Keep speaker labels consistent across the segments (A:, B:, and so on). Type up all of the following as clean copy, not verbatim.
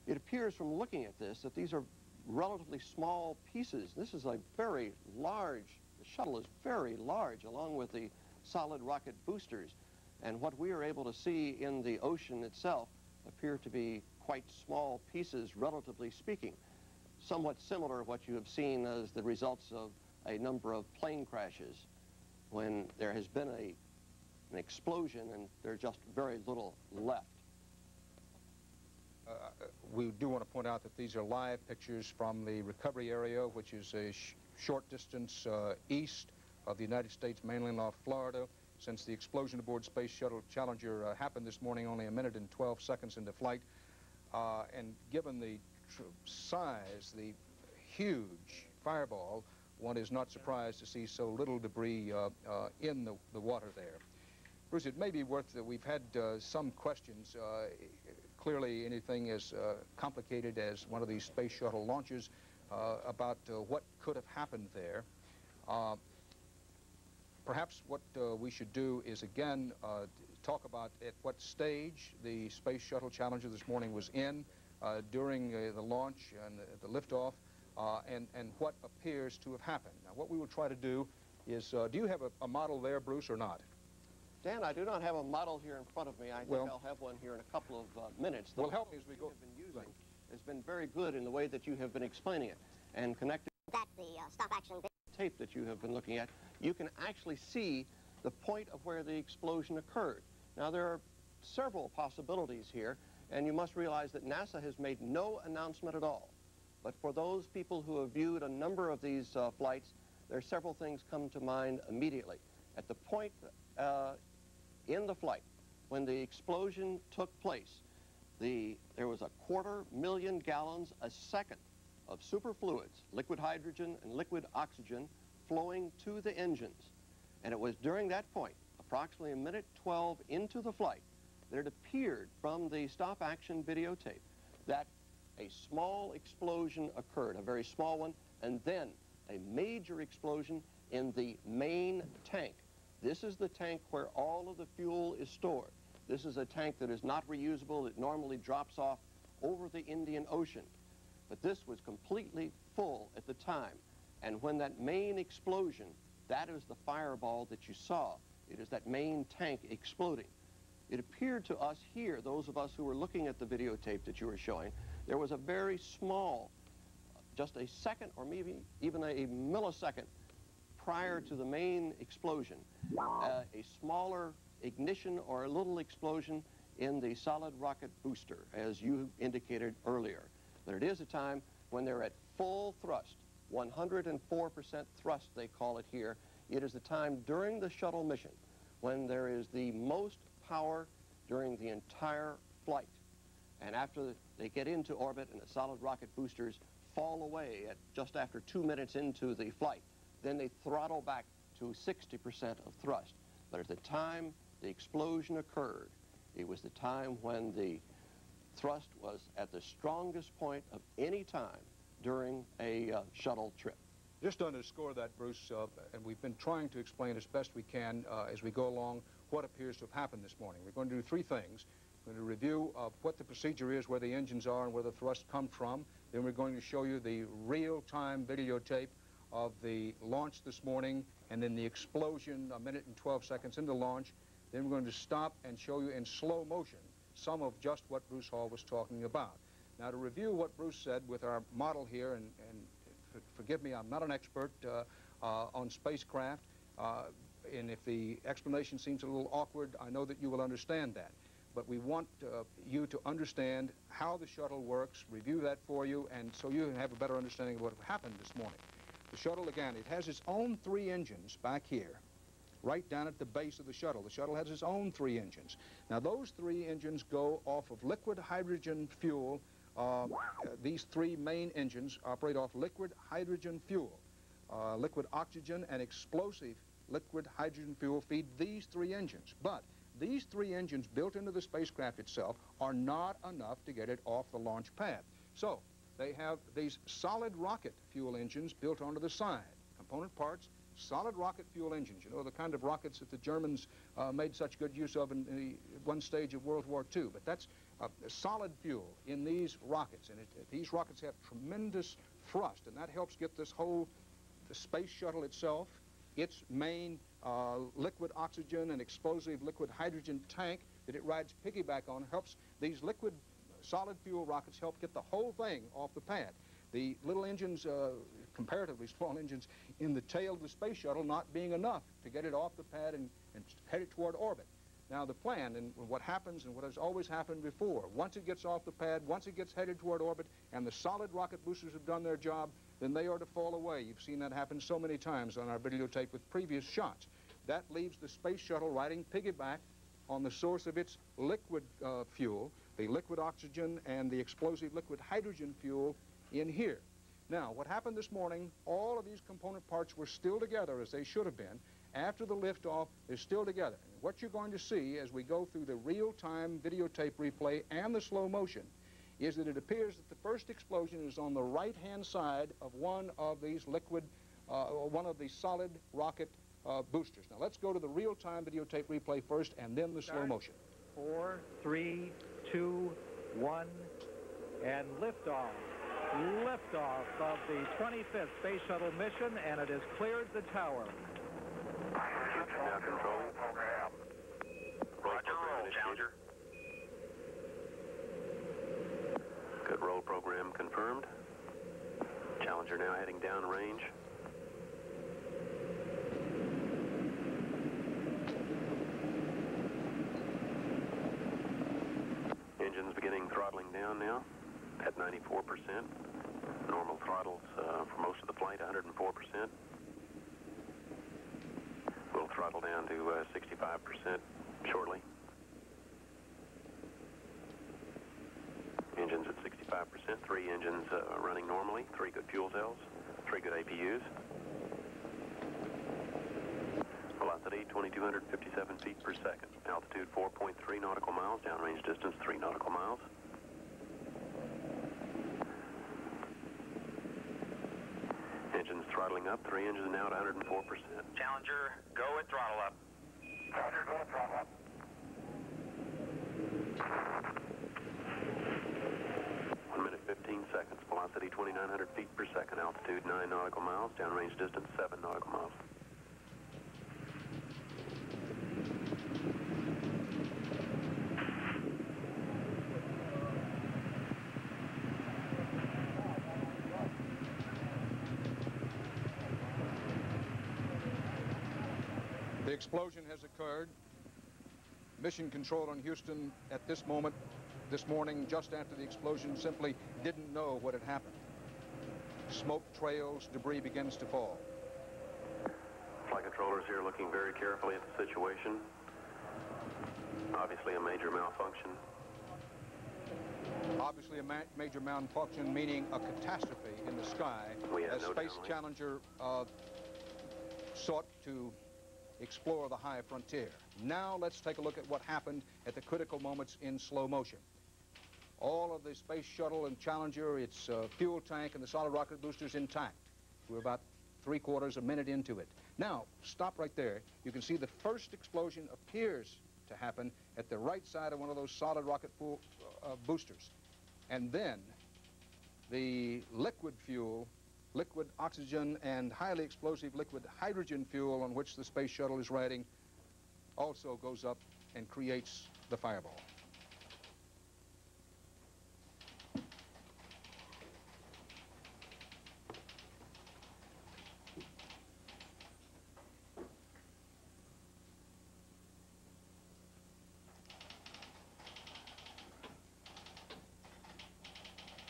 A: It appears from looking at this that these are relatively small pieces. This is a very large, the shuttle is very large, along with the solid rocket boosters. And what we are able to see in the ocean itself appear to be quite small pieces, relatively speaking. Somewhat similar to what you have seen as the results of a number of plane crashes when there has been an explosion and there's just very little left.
B: We do want to point out that these are live pictures from the recovery area, which is a short distance east of the United States mainland off Florida. Since the explosion aboard Space Shuttle Challenger happened this morning only 1 minute and 12 seconds into flight, and given the size, the huge fireball, one is not surprised to see so little debris in the water there. Bruce, it may be worth that we've had some questions. Clearly anything as complicated as one of these space shuttle launches about what could have happened there. Perhaps what we should do is again talk about at what stage the Space Shuttle Challenger this morning was in during the launch and the liftoff, and what appears to have happened. Now, what we will try to do is, do you have a model there, Bruce, or not?
A: Dan, I do not have a model here in front of me. I think I'll have one here in a couple of minutes.
B: Well, help me as we go.
A: Has been very good in the way that you have been explaining it and connected that the stop action tape that you have been looking at. You can actually see the point of where the explosion occurred. Now, there are several possibilities here, and you must realize that NASA has made no announcement at all. But for those people who have viewed a number of these flights, there are several things come to mind immediately. At the point in the flight when the explosion took place, there was 250,000 gallons a second of superfluids, liquid hydrogen and liquid oxygen, flowing to the engines. And it was during that point, approximately 1 minute 12 into the flight, that it appeared from the stop action videotape that a small explosion occurred, a very small one, and then a major explosion in the main tank. This is the tank where all of the fuel is stored. This is a tank that is not reusable. It normally drops off over the Indian Ocean. But this was completely full at the time. And when that main explosion, that is the fireball that you saw. It is that main tank exploding. It appeared to us here, those of us who were looking at the videotape that you were showing, there was a very small, just a second or maybe even a millisecond prior to the main explosion, a smaller ignition or a little explosion in the solid rocket booster, as you indicated earlier. But it is a time when they're at full thrust, 104% thrust they call it here. It is the time during the shuttle mission when there is the most power during the entire flight. And after they get into orbit and the solid rocket boosters fall away at just after 2 minutes into the flight, then they throttle back to 60% of thrust. But at the time the explosion occurred, it was the time when the thrust was at the strongest point of any time during a shuttle trip.
B: Just to underscore that, Bruce, and we've been trying to explain as best we can as we go along what appears to have happened this morning. We're going to do 3 things. We're going to review what the procedure is, where the engines are, and where the thrust comes from. Then we're going to show you the real-time videotape of the launch this morning, and then the explosion 1 minute and 12 seconds into launch. Then we're going to stop and show you in slow motion some of just what Bruce Hall was talking about. Now, to review what Bruce said with our model here, and forgive me, I'm not an expert on spacecraft, and if the explanation seems a little awkward, I know that you will understand that. But we want you to understand how the shuttle works, review that for you, and so you have a better understanding of what happened this morning. The shuttle, again, it has its own 3 engines back here, right down at the base of the shuttle. The shuttle has its own 3 engines. Now, those 3 engines go off of liquid hydrogen fuel. These 3 main engines operate off liquid hydrogen fuel. Liquid oxygen and explosive liquid hydrogen fuel feed these 3 engines. But these 3 engines built into the spacecraft itself are not enough to get it off the launch pad. So they have these solid rocket fuel engines built onto the side. Component parts, solid rocket fuel engines. You know, the kind of rockets that the Germans made such good use of in one stage of World War II. But that's solid fuel in these rockets, and these rockets have tremendous thrust, and that helps get this whole space shuttle itself, its main liquid oxygen and explosive liquid hydrogen tank that it rides piggyback on, helps these liquid solid fuel rockets help get the whole thing off the pad. The little engines, comparatively small engines, in the tail of the space shuttle not being enough to get it off the pad and head it toward orbit. Now the plan, and what happens and what has always happened before, once it gets off the pad, once it gets headed toward orbit, and the solid rocket boosters have done their job, then they are to fall away. You've seen that happen so many times on our videotape with previous shots. That leaves the space shuttle riding piggyback on the source of its liquid fuel, the liquid oxygen and the explosive liquid hydrogen fuel in here. Now, what happened this morning, all of these component parts were still together as they should have been. After the liftoff, they're still together. And what you're going to see as we go through the real-time videotape replay and the slow motion is that it appears that the first explosion is on the right-hand side of one of these liquid, one of the solid rocket boosters. Now, let's go to the real-time videotape replay first and then the slow motion.
C: 4, 3, 2, 1, and liftoff. Liftoff of the 25th Space Shuttle mission, and it has cleared the tower.
D: Now control. Roger, roll, Challenger. Good roll program confirmed. Challenger now heading downrange. Engines beginning throttling down now at 94%. Normal throttles for most of the flight, 104%. We'll throttle down to 65% shortly. Engines at 65%, 3 engines running normally, 3 good fuel cells, 3 good APUs. Velocity 2,257 feet per second. Altitude 4.3 nautical miles, downrange distance 3 nautical miles. Engines throttling up, 3 engines now at 104%.
E: Challenger, go at throttle up.
D: Challenger, go at throttle up. 1 minute 15 seconds. Velocity 2,900 feet per second. Altitude 9 nautical miles. Downrange distance 7 nautical miles.
B: The explosion has occurred. Mission control on Houston at this moment, this morning, just after the explosion, simply didn't know what had happened. Smoke trails, debris begins to fall.
D: Flight controllers here looking very carefully at the situation. Obviously a major malfunction.
B: Obviously a major malfunction, meaning a catastrophe in the sky as
D: no
B: Space
D: downlink.
B: Challenger sought to explore the high frontier. Now let's take a look at what happened at the critical moments in slow motion. All of the Space Shuttle and Challenger, its fuel tank and the solid rocket boosters intact. We're about 3/4 a minute into it. Now, stop right there. You can see the first explosion appears to happen at the right side of one of those solid rocket boosters. And then the liquid fuel, liquid oxygen and highly explosive liquid hydrogen fuel on which the Space Shuttle is riding also goes up and creates the fireball.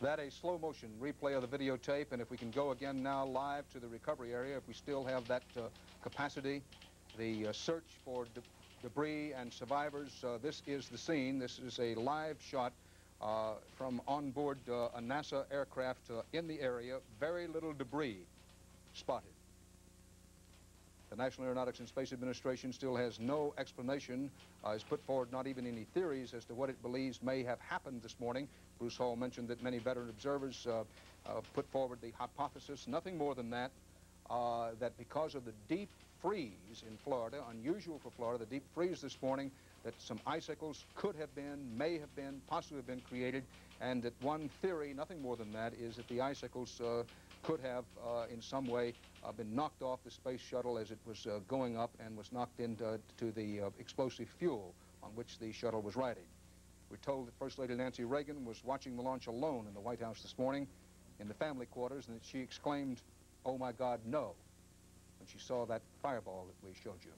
B: That a slow motion replay of the videotape, and if we can go again now live to the recovery area, if we still have that capacity, the search for debris and survivors, this is the scene. This is a live shot from onboard a NASA aircraft in the area. Very little debris spotted. The National Aeronautics and Space Administration still has no explanation, has put forward not even any theories as to what it believes may have happened this morning. Bruce Hall mentioned that many veteran observers put forward the hypothesis, nothing more than that, that because of the deep freeze in Florida, unusual for Florida, the deep freeze this morning, that some icicles could have been, may have been, possibly have been created, and that one theory, nothing more than that, is that the icicles could have in some way been knocked off the space shuttle as it was going up and was knocked into the explosive fuel on which the shuttle was riding. We're told that First Lady Nancy Reagan was watching the launch alone in the White House this morning in the family quarters, and that she exclaimed, "Oh my God, no," when she saw that fireball that we showed you.